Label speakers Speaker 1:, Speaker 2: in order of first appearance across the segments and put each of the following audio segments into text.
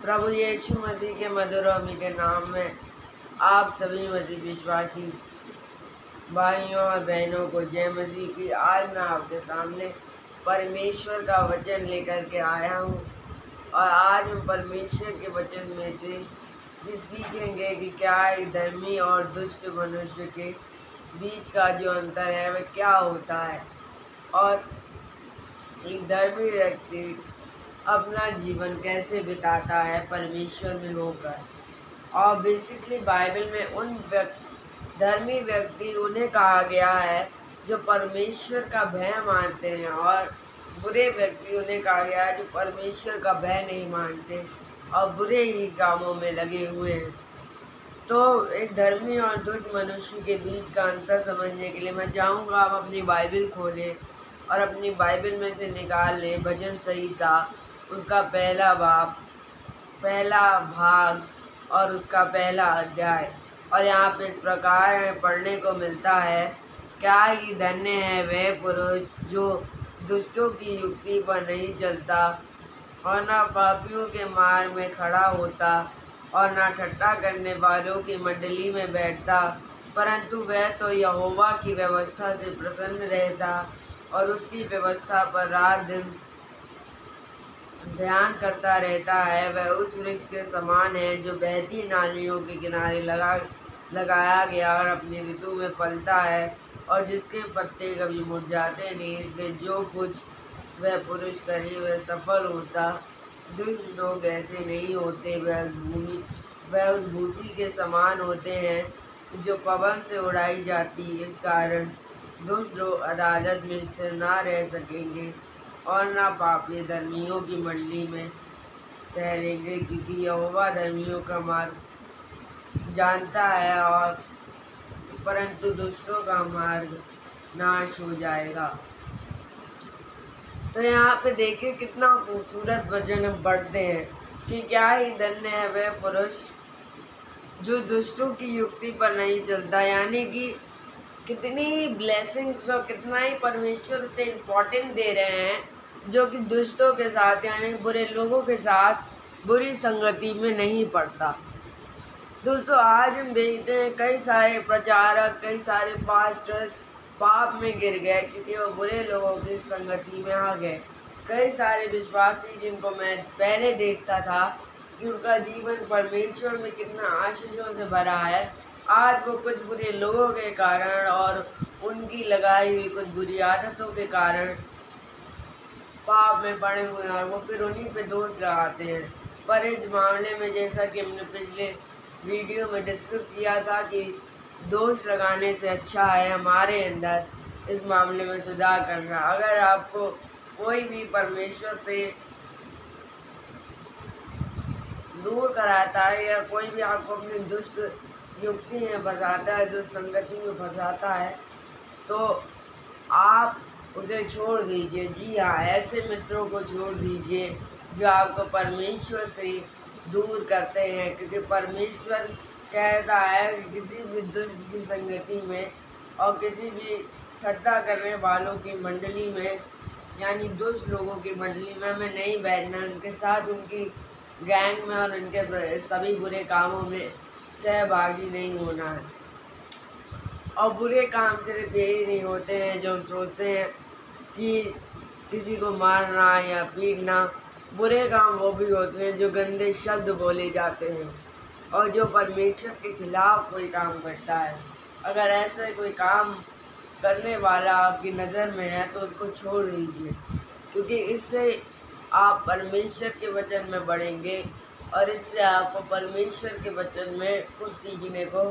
Speaker 1: प्रभु यीशु मसीह के मधुर और मीठे नाम में आप सभी मसीह विश्वासी भाइयों और बहनों को जय मसीह की। आज मैं आपके सामने परमेश्वर का वचन लेकर के आया हूँ और आज हम परमेश्वर के वचन में से भी सीखेंगे कि क्या एक धर्मी और दुष्ट मनुष्य के बीच का जो अंतर है वह क्या होता है और एक धर्मी व्यक्ति अपना जीवन कैसे बिताता है परमेश्वर में होकर। और बेसिकली बाइबल में उन धर्मी व्यक्ति उन्हें कहा गया है जो परमेश्वर का भय मानते हैं और बुरे व्यक्ति उन्हें कहा गया है जो परमेश्वर का भय नहीं मानते और बुरे ही कामों में लगे हुए हैं। तो एक धर्मी और दुष्ट मनुष्य के बीच का अंतर समझने के लिए मैं चाहूँगा आप अपनी बाइबल खोलें और अपनी बाइबल में से निकाल लें भजन संहिता उसका पहला भाग और उसका पहला अध्याय। और यहाँ पे इस प्रकार है पढ़ने को मिलता है, क्या ही धन्य है वह पुरुष जो दुष्टों की युक्ति पर नहीं चलता और न पापियों के मार्ग में खड़ा होता और न ठट्ठा करने वालों की मंडली में बैठता, परंतु वह तो यहोवा की व्यवस्था से प्रसन्न रहता और उसकी व्यवस्था पर रात दिन ध्यान करता रहता है। वह उस वृक्ष के समान है जो बहती नालियों के किनारे लगाया गया और अपनी ऋतु में फलता है और जिसके पत्ते कभी मुरझाते नहीं। इसलिए जो कुछ वह पुरुष करे वह सफल होता। दुष्ट लोग ऐसे नहीं होते, वह उस भूसी के समान होते हैं जो पवन से उड़ाई जाती। इस कारण दुष्ट लोग अदालत में स्थिर न रह सकेंगे और न पापी धर्मियों की मंडली में ठहरेंगे, क्योंकि यहोवा धर्मियों का मार्ग जानता है और परंतु दुष्टों का मार्ग नाश हो जाएगा। तो यहाँ पे देखिए कितना खूबसूरत वचन हम पढ़ते हैं कि क्या ही धन्य है वह पुरुष जो दुष्टों की युक्ति पर नहीं चलता। यानी कि कितनी ही ब्लेसिंग्स और कितना ही परमेश्वर से इम्पोर्टेंट दे रहे हैं जो कि दुष्टों के साथ यानी बुरे लोगों के साथ बुरी संगति में नहीं पड़ता। दोस्तों आज हम देखते हैं कई सारे प्रचारक कई सारे पास्टर्स पाप में गिर गए क्योंकि वो बुरे लोगों की संगति में आ गए। कई सारे विश्वासी जिनको मैं पहले देखता था कि उनका जीवन परमेश्वर में कितना आशीषों से भरा है, आज वो कुछ बुरे लोगों के कारण और उनकी लगाई हुई कुछ बुरी आदतों के कारण पाप में पड़े हुए हैं और वो फिर उन्हीं पे दोष लगाते हैं। पर इस मामले में जैसा कि हमने पिछले वीडियो में डिस्कस किया था कि दोष लगाने से अच्छा है हमारे अंदर इस मामले में सुधार करना। अगर आपको कोई भी परमेश्वर से दूर कराता है या कोई भी आपको अपनी दुष्ट युक्ति में फंसाता है, दुष्ट संगति में फंसाता है, तो आप उसे छोड़ दीजिए। जी हाँ, ऐसे मित्रों को छोड़ दीजिए जो आपको परमेश्वर से दूर करते हैं, क्योंकि परमेश्वर कहता है कि किसी भी दुष्ट की संगति में और किसी भी ठट्ठा करने वालों की मंडली में यानी दुष्ट लोगों की मंडली में हमें नहीं बैठना, उनके साथ उनकी गैंग में और उनके सभी बुरे कामों में सहभागी नहीं होना है। और बुरे काम सिर्फ यही नहीं होते हैं जो हम सोचते हैं कि किसी को मारना या पीटना, बुरे काम वो भी होते हैं जो गंदे शब्द बोले जाते हैं और जो परमेश्वर के खिलाफ कोई काम करता है। अगर ऐसे कोई काम करने वाला आपकी नज़र में है तो उसको छोड़ दीजिए, क्योंकि इससे आप परमेश्वर के वचन में बढ़ेंगे और इससे आपको परमेश्वर के वचन में कुछ सीखने को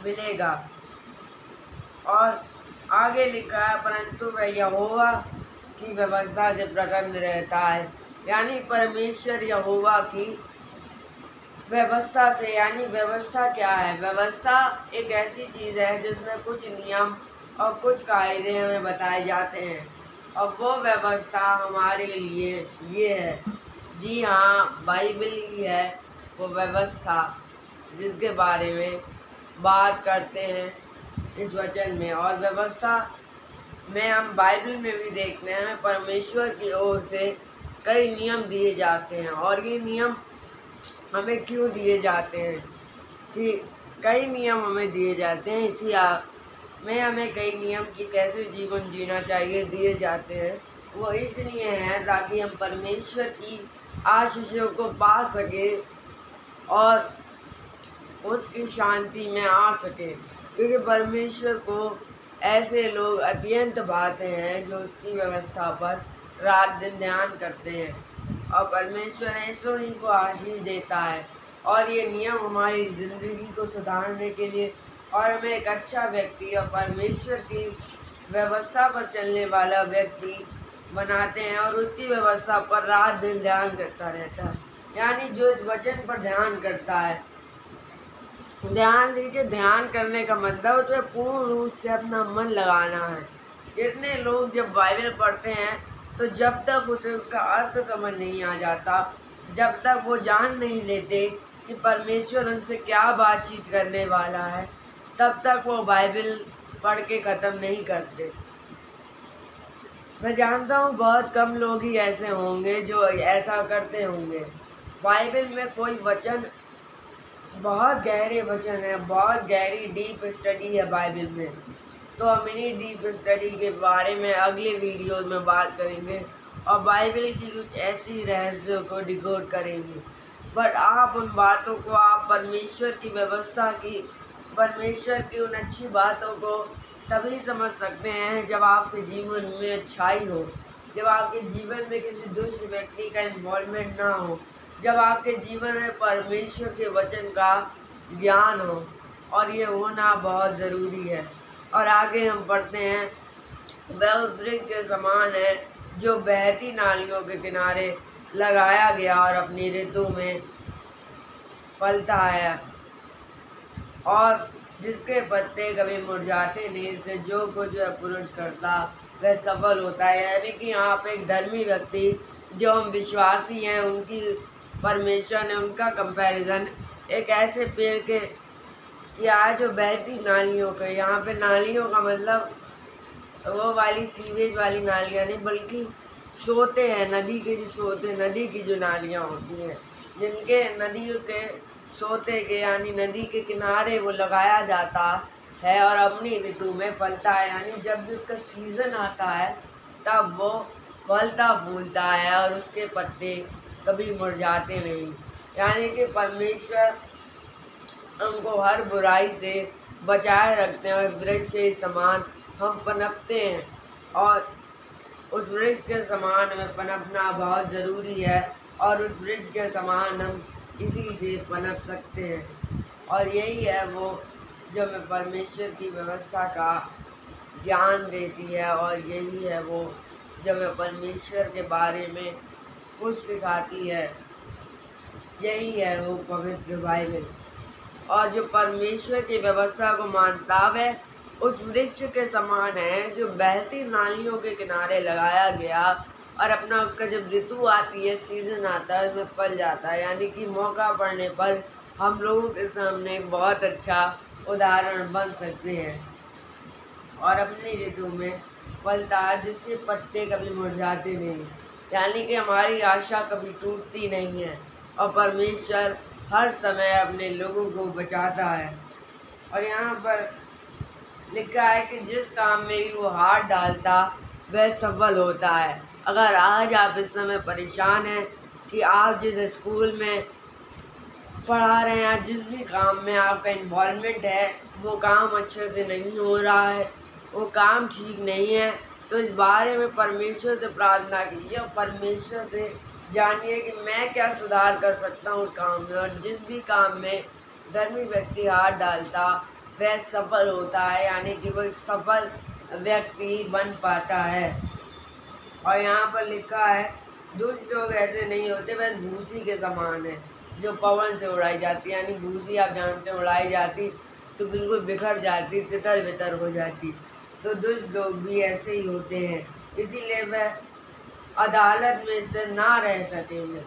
Speaker 1: मिलेगा। और आगे लिखा है, परंतु वह यहोवा की व्यवस्था से प्रसन्न रहता है। यानी परमेश्वर यहोवा की व्यवस्था से, यानी व्यवस्था क्या है? व्यवस्था एक ऐसी चीज़ है जिसमें कुछ नियम और कुछ कायदे हमें बताए जाते हैं और वो व्यवस्था हमारे लिए ये है। जी हाँ, बाइबल ही है वो व्यवस्था जिसके बारे में बात करते हैं इस वचन में। और व्यवस्था में हम बाइबल में भी देखते हैं परमेश्वर की ओर से कई नियम दिए जाते हैं और ये नियम हमें क्यों दिए जाते हैं, कि कई नियम हमें दिए जाते हैं, इसी में हमें कई नियम कि कैसे जीवन जीना चाहिए दिए जाते हैं। वो इसलिए हैं ताकि हम परमेश्वर की आशीषों को पा सकें और उसकी शांति में आ सके, क्योंकि परमेश्वर को ऐसे लोग अत्यंत भाते हैं जो उसकी व्यवस्था पर रात दिन ध्यान करते हैं, और परमेश्वर ऐसो ही को आशीष देता है। और ये नियम हमारी ज़िंदगी को सुधारने के लिए और हमें एक अच्छा व्यक्ति और परमेश्वर की व्यवस्था पर चलने वाला व्यक्ति बनाते हैं, और उसकी व्यवस्था पर रात दिन ध्यान करता रहता है। यानी जो इस वचन पर ध्यान करता है, ध्यान दीजिए, ध्यान करने का मतलब तो पूर्ण रूप से अपना मन लगाना है। कितने लोग जब बाइबल पढ़ते हैं तो जब तक उसे उसका अर्थ समझ नहीं आ जाता, जब तक वो जान नहीं लेते कि परमेश्वर उनसे क्या बातचीत करने वाला है, तब तक वो बाइबल पढ़ के ख़त्म नहीं करते। मैं जानता हूँ बहुत कम लोग ही ऐसे होंगे जो ऐसा करते होंगे। बाइबल में कोई वचन बहुत गहरे वचन है, बहुत गहरी डीप स्टडी है बाइबल में। तो हम इन्हीं डीप स्टडी के बारे में अगले वीडियो में बात करेंगे और बाइबल की कुछ ऐसी रहस्यों को डिकोड करेंगे। बट आप उन बातों को, आप परमेश्वर की व्यवस्था की, परमेश्वर की उन अच्छी बातों को तभी समझ सकते हैं जब आपके जीवन में अच्छाई हो, जब आपके जीवन में किसी दुष्ट व्यक्ति का इन्वॉल्वमेंट ना हो, जब आपके जीवन में परमेश्वर के वचन का ज्ञान हो, और ये होना बहुत ज़रूरी है। और आगे हम पढ़ते हैं, वह उस वृक्ष के समान है जो बहती नालियों के किनारे लगाया गया और अपनी ऋतु में फलता है, और जिसके पत्ते कभी मुरझाते नहीं, इससे जो कुछ वह पुरुष करता वह सफल होता है। यानी कि यहाँ पे एक धर्मी व्यक्ति, जो हम विश्वासी हैं, उनकी परमेश्वर ने उनका कंपैरिजन एक ऐसे पेड़ के किया है जो बहती नालियों के, यहाँ पे नालियों का मतलब वो वाली सीवेज वाली नालियाँ नहीं, बल्कि सोते हैं, नदी के जो सोते, नदी की जो नालियाँ होती हैं, जिनके नदियों के सोते के यानी नदी के किनारे वो लगाया जाता है और अपनी ऋतु में फलता है। यानी जब भी उसका सीज़न आता है तब वो फलता फूलता है और उसके पत्ते कभी मुरझाते नहीं। यानी कि परमेश्वर हमको हर बुराई से बचाए रखते हैं, और वृक्ष के समान हम पनपते हैं, और उस वृक्ष के समान हमें पनपना बहुत ज़रूरी है, और उस वृक्ष के समान हम इसी से पनप सकते हैं। और यही है वो जो हमें परमेश्वर की व्यवस्था का ज्ञान देती है, और यही है वो जो हमें परमेश्वर के बारे में कुछ सिखाती है। यही है वो पवित्र बाइबल। और जो परमेश्वर की व्यवस्था को मानता वह उस वृक्ष के समान है जो बहती नालियों के किनारे लगाया गया, और अपना उसका जब ऋतु आती है, सीज़न आता है, उसमें फल जाता है। यानी कि मौका पड़ने पर हम लोगों के सामने एक बहुत अच्छा उदाहरण बन सकते हैं, और अपनी ऋतु में फलता है, जिससे पत्ते कभी मुरझाते नहीं। यानी कि हमारी आशा कभी टूटती नहीं है, और परमेश्वर हर समय अपने लोगों को बचाता है। और यहाँ पर लिखा है कि जिस काम में भी वो हाथ डालता वह सफल होता है। अगर आज आप इस समय परेशान हैं कि आप जिस स्कूल में पढ़ा रहे हैं, जिस भी काम में आपका इन्वॉल्वमेंट है, वो काम अच्छे से नहीं हो रहा है, वो काम ठीक नहीं है, तो इस बारे में परमेश्वर से प्रार्थना कीजिए और परमेश्वर से जानिए कि मैं क्या सुधार कर सकता हूँ उस काम में। और जिस भी काम में धर्मी व्यक्ति हाथ डालता वह सफल होता है, यानी कि वो एक सफल व्यक्ति बन पाता है। और यहाँ पर लिखा है, दुष्ट लोग ऐसे नहीं होते, वह भूसी के समान है जो पवन से उड़ाई जाती है। यानी भूसी आप जानते हैं, उड़ाई जाती तो बिल्कुल बिखर जाती, तितर बितर हो जाती। तो दुष्ट लोग भी ऐसे ही होते हैं, इसीलिए वह अदालत में से ना रह सकेंगे।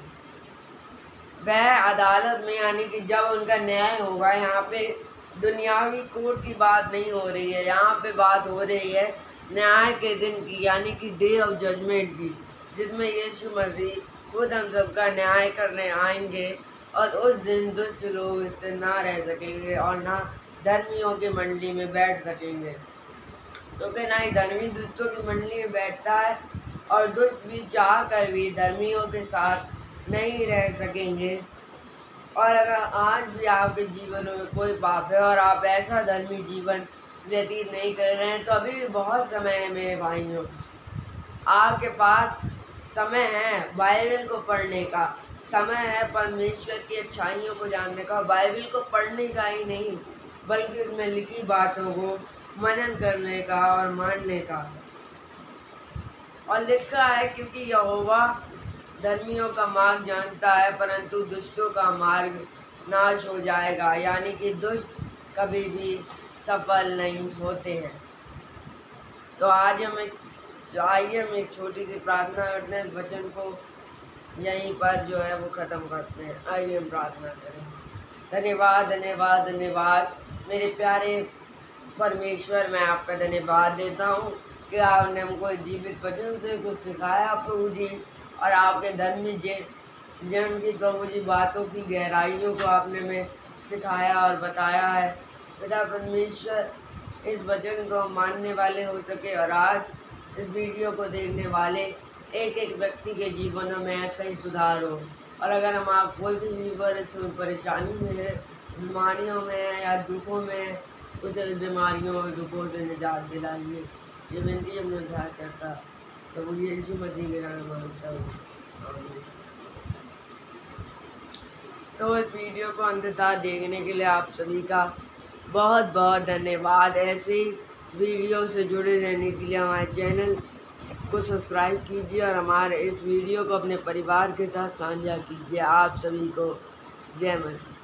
Speaker 1: वह अदालत में, यानी कि जब उनका न्याय होगा, यहाँ पे दुनियावी कोर्ट की बात नहीं हो रही है, यहाँ पे बात हो रही है न्याय के दिन की, यानी कि डे ऑफ जजमेंट की, जिसमें यीशु मसीह खुद हम सबका न्याय करने आएंगे और उस दिन दुष्ट लोग इससे ना रह सकेंगे और ना धर्मियों की मंडली में बैठ सकेंगे, क्योंकि ना ही धर्मी दुष्टों की मंडली में बैठता है और दुष्ट भी चाह कर भी धर्मियों के साथ नहीं रह सकेंगे। और अगर आज भी आपके जीवन में कोई पाप है और आप ऐसा धर्मी जीवन व्यतीत नहीं कर रहे हैं, तो अभी भी बहुत समय है मेरे भाइयों। आपके पास समय है बाइबल को पढ़ने का, समय है परमेश्वर की अच्छाइयों को जानने का। बाइबल को पढ़ने का ही नहीं, बल्कि उसमें लिखी बातों को मनन करने का और मानने का। और लिखा है, क्योंकि यहोवा धर्मियों का मार्ग जानता है, परंतु दुष्टों का मार्ग नाश हो जाएगा। यानी कि दुष्ट कभी भी सफल नहीं होते हैं। तो आज हम एक छोटी सी प्रार्थना करते हैं, इस वचन को यहीं पर जो है वो ख़त्म करते हैं। आइए हम प्रार्थना करें। धन्यवाद धन्यवाद धन्यवाद मेरे प्यारे परमेश्वर, मैं आपका धन्यवाद देता हूँ कि आपने हमको जीवित वचन से कुछ सिखाया प्रभु जी, और आपके धर्मी जन की प्रभु जी बातों की गहराइयों को आपने हमें सिखाया और बताया है। पिता परमेश्वर, इस वचन को मानने वाले हो सके और आज इस वीडियो को देखने वाले एक एक व्यक्ति के जीवनों में ऐसा ही सुधार हो। और अगर हम आप कोई भी व्यूवर इस परेशानी में है, बीमारियों में है या दुखों में है, कुछ बीमारियों और दुखों से निजात दिलाइए, ये विनती हमने उद्धार करता तो वो यीशु मसीह के नाम मांगता हूँ। तो इस वीडियो को अंततः देखने के लिए आप सभी का बहुत बहुत धन्यवाद। ऐसे वीडियो से जुड़े रहने के लिए हमारे चैनल को सब्सक्राइब कीजिए और हमारे इस वीडियो को अपने परिवार के साथ साझा कीजिए। आप सभी को जय मसीह।